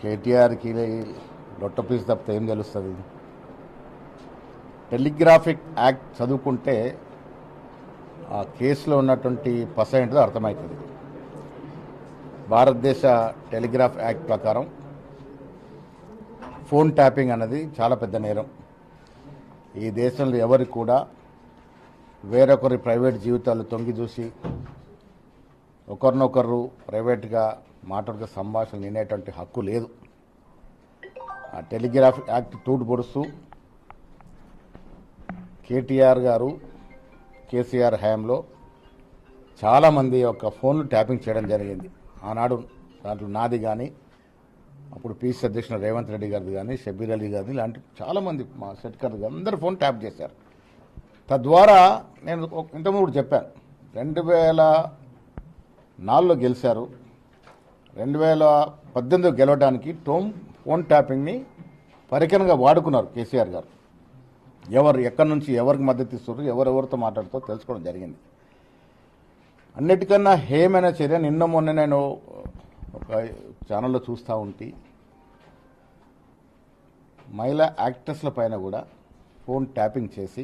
కేటీఆర్కి లొట్టపీస్ తప్పితే ఏం తెలుస్తుంది? టెలిగ్రాఫిక్ యాక్ట్ చదువుకుంటే ఆ కేసులో ఉన్నటువంటి పర్సెంట్ అర్థమవుతుంది. భారతదేశ టెలిగ్రాఫ్ యాక్ట్ ప్రకారం ఫోన్ ట్యాపింగ్ అన్నది చాలా పెద్ద నేరం. ఈ దేశంలో ఎవరికి కూడా వేరొకరి ప్రైవేట్ జీవితాలు తొంగి చూసి ఒకరినొకరు ప్రైవేట్గా మాట్లాడుతూ సంభాషణ వినేటువంటి హక్కు లేదు. ఆ టెలిగ్రాఫ్ యాక్ట్ తూటు పొడుస్తూ కేటీఆర్ గారు కేసీఆర్ హయాంలో చాలామంది యొక్క ఫోన్లు ట్యాపింగ్ చేయడం జరిగింది. ఆనాడు దాంట్లో నాది కానీ అప్పుడు పీసీ అధ్యక్షుడు రేవంత్ రెడ్డి గారిది కానీ షబీర్ అలీ గారిది ఇలాంటి చాలామంది మా షెట్కర్ అందరు ఫోన్ ట్యాప్ చేశారు. తద్వారా నేను ఇంతకుముందు చెప్పాను 2004లో గెలిచారు. 2018 గెలవడానికి ఫోన్ ట్యాపింగ్ని పరికరంగా వాడుకున్నారు కేసీఆర్ గారు. ఎవరు ఎక్కడి నుంచి ఎవరికి మద్దతు ఇస్తున్నారు, ఎవరెవరితో మాట్లాడుతారో తెలుసుకోవడం జరిగింది. అన్నిటికన్నా హేమైన చర్య మొన్న నేను ఒక ఛానల్లో చూస్తూ ఉంటే మహిళా యాక్టర్స్ల పైన కూడా ఫోన్ ట్యాపింగ్ చేసి